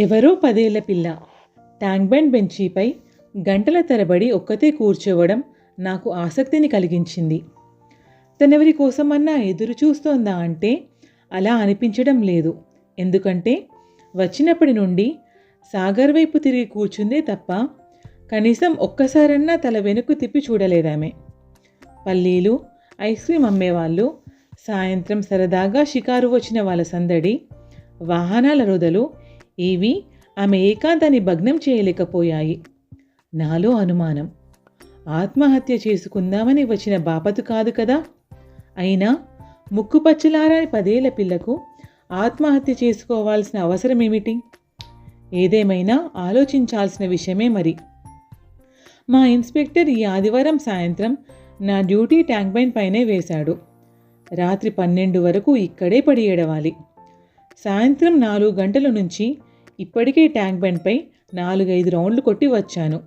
ఎవరో 10 ఏళ్ల పిల్ల ట్యాంక్ బండ్ బెంచీపై గంటల తరబడి ఒక్కతే కూర్చోవడం నాకు ఆసక్తిని కలిగించింది. తనెవరి కోసమన్నా ఎదురు చూస్తోందా అంటే అలా అనిపించడం లేదు. ఎందుకంటే వచ్చినప్పటి నుండి సాగర్ వైపు తిరిగి కూర్చుందే తప్ప కనీసం ఒక్కసారన్నా తల వెనుక్కు తిప్పి చూడలేదామె. పల్లీలు, ఐస్ క్రీమ్ అమ్మేవాళ్ళు, సాయంత్రం సరదాగా షికారు వచ్చిన వాళ్ళ సందడి, వాహనాల రొదలు ఇవి ఆమె ఏకాంతాన్ని భగ్నం చేయలేకపోయాయి. నాలో అనుమానం, ఆత్మహత్య చేసుకుందామని వచ్చిన బాపతు కాదు కదా. అయినా ముక్కుపచ్చలారాని 10 ఏళ్ల పిల్లకు ఆత్మహత్య చేసుకోవాల్సిన అవసరమేమిటి? ఏదేమైనా ఆలోచించాల్సిన విషయమే మరి. మా ఇన్స్పెక్టర్ ఈ ఆదివారం సాయంత్రం నా డ్యూటీ ట్యాంక్ బండ్ పైనే వేశాడు. రాత్రి 12 వరకు ఇక్కడే పడి ఏడవాలి. సాయంత్రం 4 గంటల నుంచి ఇప్పటికే ట్యాంక్ బండ్పై 4-5 రౌండ్లు కొట్టి వచ్చాను.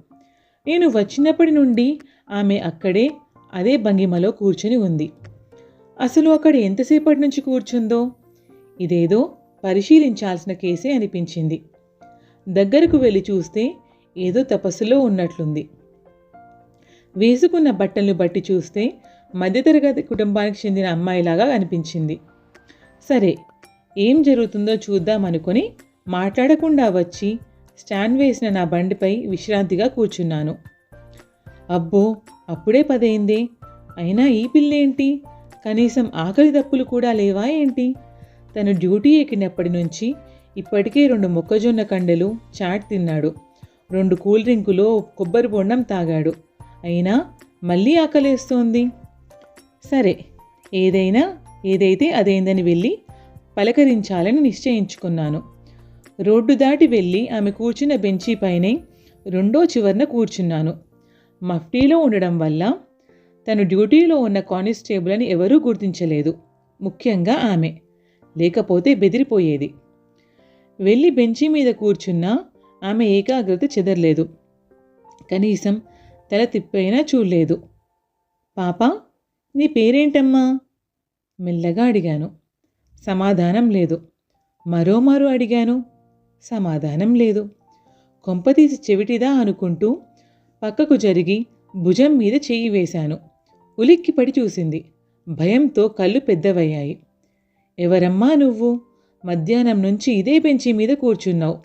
నేను వచ్చినప్పటి నుండి ఆమె అక్కడే అదే భంగిమలో కూర్చుని ఉంది. అసలు అక్కడ ఎంతసేపటి నుంచి కూర్చుందో? ఇదేదో పరిశీలించాల్సిన కేసే అనిపించింది. దగ్గరకు వెళ్ళి చూస్తే ఏదో తపస్సులో ఉన్నట్లుంది. వేసుకున్న బట్టలను బట్టి చూస్తే మధ్యతరగతి కుటుంబానికి చెందిన అమ్మాయిలాగా అనిపించింది. సరే, ఏం జరుగుతుందో చూద్దామనుకొని మాట్లాడకుండా వచ్చి స్టాండ్ వేసిన నా బండిపై విశ్రాంతిగా కూర్చున్నాను. అబ్బో, అప్పుడే 10 అయిందే. అయినా ఈ పిల్లేంటి? కనీసం ఆకలి దప్పులు కూడా లేవా ఏంటి? తను డ్యూటీ ఎక్కినప్పటి నుంచి ఇప్పటికే 2 మొక్కజొన్న కండెలు చాట్ తిన్నాడు, 2 కూల్ డ్రింకులో కొబ్బరి బొండం తాగాడు. అయినా మళ్ళీ ఆకలేస్తోంది. సరే, ఏదైతే అదేందని వెళ్ళి పలకరించాలని నిశ్చయించుకున్నాను. రోడ్డు దాటి వెళ్ళి ఆమె కూర్చున్న బెంచీ పైనే 2వ చివరన కూర్చున్నాను. మఫ్టీలో ఉండడం వల్ల తను డ్యూటీలో ఉన్న కానిస్టేబుల్ అని ఎవరూ గుర్తించలేదు, ముఖ్యంగా ఆమె. లేకపోతే బెదిరిపోయేది. వెళ్ళి బెంచీ మీద కూర్చున్నా ఆమె ఏకాగ్రత చెదరలేదు. కనీసం తల తిప్పైనా చూడలేదు. పాపా, నీ పేరేంటమ్మా? మెల్లగా అడిగాను. సమాధానం లేదు. మరోమారు అడిగాను. సమాధానం లేదు. కొంపతీసి చెవిటిదా అనుకుంటూ పక్కకు జరిగి భుజం మీద చెయ్యి వేశాను. ఉలిక్కిపడి చూసింది. భయంతో కళ్ళు పెద్దవయ్యాయి. ఎవరమ్మా నువ్వు? మధ్యాహ్నం నుంచి ఇదే బెంచీ మీద కూర్చున్నావు.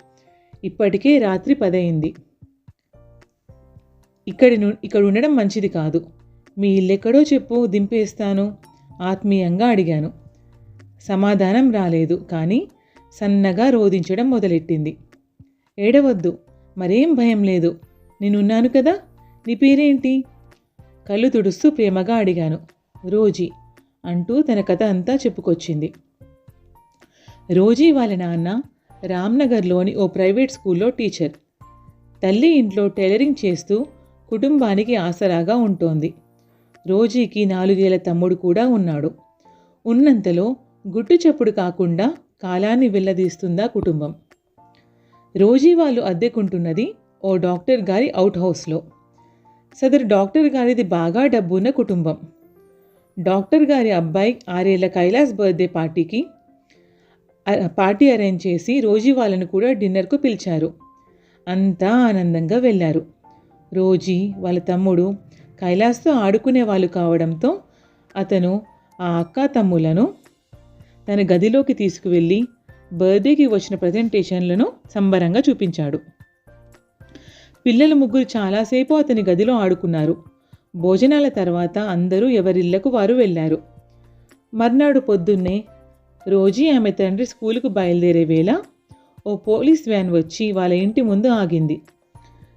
ఇప్పటికే రాత్రి 10 అయింది. ఇక్కడ ఉండడం మంచిది కాదు. మీ ఇల్లెక్కడో చెప్పు, దింపేస్తాను ఆత్మీయంగా అడిగాను. సమాధానం రాలేదు. కానీ సన్నగా రోదించడం మొదలెట్టింది. ఏడవద్దు, మరేం భయం లేదు, నేనున్నాను కదా. నీ పేరేంటి? కళ్ళు తుడుస్తూ ప్రేమగా అడిగాను. రోజీ అంటూ తన కథ అంతా చెప్పుకొచ్చింది. రోజీ వాళ్ళ నాన్న రామ్నగర్లోని ఓ ప్రైవేట్ స్కూల్లో టీచర్. తల్లి ఇంట్లో టైలరింగ్ చేస్తూ కుటుంబానికి ఆసరాగా ఉంటోంది. రోజీకి 4 ఏళ్ల తమ్ముడు కూడా ఉన్నాడు. ఉన్నంతలో గుట్టు చప్పుడు కాకుండా కాలాన్ని వెళ్ళదీస్తుందా కుటుంబం. రోజీ వాళ్ళు అద్దెకుంటున్నది ఓ డాక్టర్ గారి అవుట్ హౌస్లో. సదరు డాక్టర్ గారిది బాగా డబ్బున్న కుటుంబం. డాక్టర్ గారి అబ్బాయి 6 ఏళ్ల కైలాస్ బర్త్డే పార్టీ అరేంజ్ చేసి రోజీ వాళ్ళను కూడా డిన్నర్కు పిలిచారు. అంతా ఆనందంగా వెళ్ళారు. రోజీ వాళ్ళ తమ్ముడు కైలాస్తో ఆడుకునే వాళ్ళు కావడంతో అతను ఆ అక్క తమ్ములను తన గదిలోకి తీసుకువెళ్ళి బర్త్డేకి వచ్చిన ప్రజెంటేషన్లను సంబరంగా చూపించాడు. పిల్లలు ముగ్గురు చాలాసేపు అతని గదిలో ఆడుకున్నారు. భోజనాల తర్వాత అందరూ ఎవరిళ్లకు వారు వెళ్ళారు. మర్నాడు పొద్దున్నే రోజీ ఆమె తండ్రి స్కూలుకు బయలుదేరే వేళ ఓ పోలీస్ వ్యాన్ వచ్చి వాళ్ళ ఇంటి ముందు ఆగింది.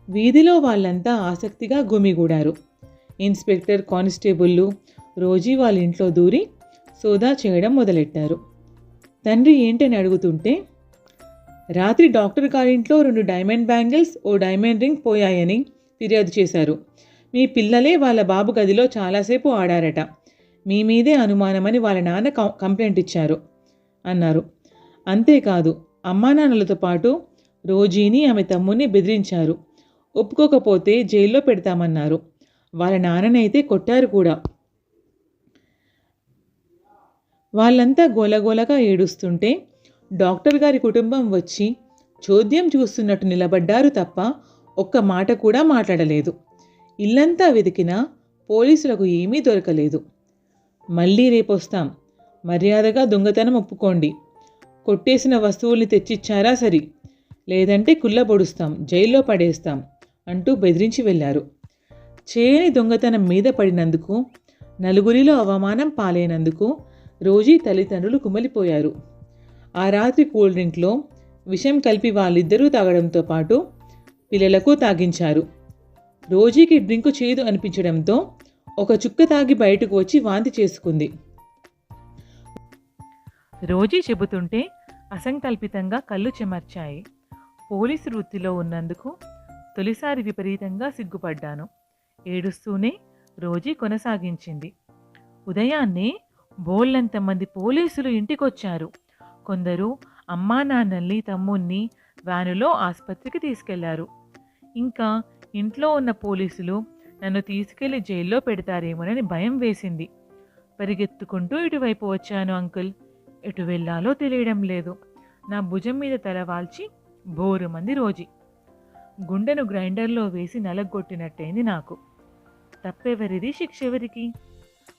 వీధిలో వాళ్ళంతా ఆసక్తిగా గుమిగూడారు. ఇన్స్పెక్టర్, కానిస్టేబుళ్ళు రోజీ వాళ్ళ ఇంట్లో దూరి సోదా చేయడం మొదలెట్టారు. తండ్రి ఏంటని అడుగుతుంటే, రాత్రి డాక్టర్ గారింట్లో 2 డైమండ్ బ్యాంగిల్స్, ఓ డైమండ్ రింగ్ పోయాయని ఫిర్యాదు చేశారు. మీ పిల్లలే వాళ్ళ బాబు గదిలో చాలాసేపు ఆడారట. మీ మీదే అనుమానమని వాళ్ళ నాన్న కంప్లైంట్ ఇచ్చారు అన్నారు. అంతేకాదు, అమ్మానాన్నలతో పాటు రోజీని ఆమె తమ్ముడిని బెదిరించారు. ఒప్పుకోకపోతే జైల్లో పెడతామన్నారు. వాళ్ళ నాన్ననైతే కొట్టారు కూడా. వాళ్ళంతా గోలగోలగా ఏడుస్తుంటే డాక్టర్ గారి కుటుంబం వచ్చి చోద్యం చూస్తున్నట్టు నిలబడ్డారు తప్ప ఒక్క మాట కూడా మాట్లాడలేదు. ఇల్లంతా వెతికినా పోలీసులకు ఏమీ దొరకలేదు. మళ్ళీ రేపొస్తాం, మర్యాదగా దొంగతనం ఒప్పుకోండి, కొట్టేసిన వస్తువుల్ని తెచ్చిచ్చారా సరి, లేదంటే కుళ్ళబొడుస్తాం, జైల్లో పడేస్తాం అంటూ బెదిరించి వెళ్ళారు. చేయని దొంగతనం మీద పడినందుకు, నలుగురిలో అవమానం పాలైనందుకు రోజీ తల్లిదండ్రులు కుమిలిపోయారు. ఆ రాత్రి కూల్ డ్రింక్లో విషం కలిపి వాళ్ళిద్దరూ తాగడంతో పాటు పిల్లలకు తాగించారు. రోజీకి డ్రింకు చేదు అనిపించడంతో ఒక చుక్క తాగి బయటకు వచ్చి వాంతి చేసుకుంది. రోజీ చెబుతుంటే అసంకల్పితంగా కళ్ళు చెమర్చాయి. పోలీసు వృత్తిలో ఉన్నందుకు తొలిసారి విపరీతంగా సిగ్గుపడ్డాను. ఏడుస్తూనే రోజీ కొనసాగించింది. ఉదయాన్నే బోళ్ళంతమంది పోలీసులు ఇంటికొచ్చారు. కొందరు అమ్మా నాన్నల్ని, తమ్ముణ్ణి వ్యానులో ఆసుపత్రికి తీసుకెళ్లారు. ఇంకా ఇంట్లో ఉన్న పోలీసులు నన్ను తీసుకెళ్లి జైల్లో పెడతారేమోనని భయం వేసింది. పరిగెత్తుకుంటూ ఇటువైపు వచ్చాను అంకుల్. ఎటు వెళ్ళాలో తెలియడం లేదు. నా భుజం మీద తలవాల్చి బోరుమంది రోజీ. గుండెను గ్రైండర్లో వేసి నలగొట్టినట్టయింది నాకు. తప్పెవరిది, శిక్ష ఎవరికి?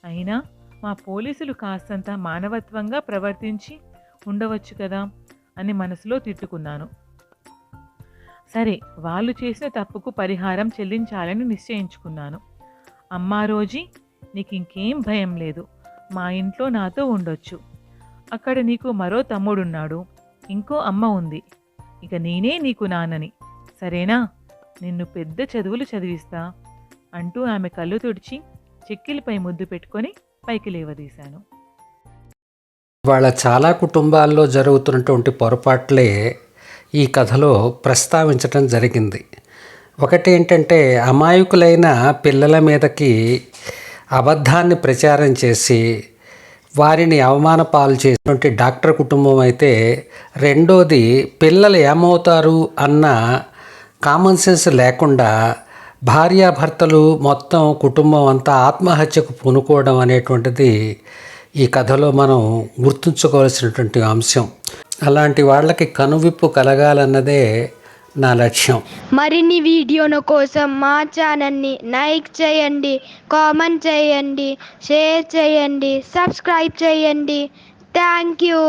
అయినా మా పోలీసులు కాస్తంత మానవత్వంగా ప్రవర్తించి ఉండవచ్చు కదా అని మనసులో తిట్టుకున్నాను. సరే, వాళ్ళు చేసిన తప్పుకు పరిహారం చెల్లించాలని నిశ్చయించుకున్నాను. అమ్మా రోజీ, నీకు ఇంకేం భయం లేదు. మా ఇంట్లో నాతో ఉండొచ్చు. అక్కడ నీకు మరో తమ్ముడున్నాడు, ఇంకో అమ్మ ఉంది. ఇక నేనే నీకు నాన్నని, సరేనా? నిన్ను పెద్ద చదువులు చదివిస్తా అంటూ ఆమె కళ్ళు తుడిచి చెక్కిలిపై ముద్దు పెట్టుకొని పైకి లేవదీశాను. వాళ్ళ చాలా కుటుంబాల్లో జరుగుతున్నటువంటి పొరపాట్లే ఈ కథలో ప్రస్తావించటం జరిగింది. ఒకటి ఏంటంటే, అమాయకులైన పిల్లల మీదకి అబద్ధాన్ని ప్రచారం చేసి వారిని అవమాన పాలు చేసినటువంటి డాక్టర్ కుటుంబం అయితే, రెండోది పిల్లలు ఏమవుతారు అన్న కామన్ సెన్స్ లేకుండా భార్యాభర్తలు మొత్తం కుటుంబం అంతా ఆత్మహత్యకు పూనుకోవడం అనేటువంటిది ఈ కథలో మనం గుర్తుంచుకోవాల్సినటువంటి అంశం. అలాంటి వాళ్ళకి కనువిప్పు కలగాలన్నదే నా లక్ష్యం. మరిన్ని వీడియోల కోసం మా ఛానల్ని లైక్ చేయండి, కామెంట్ చేయండి, షేర్ చేయండి, సబ్స్క్రైబ్ చేయండి. Thank you.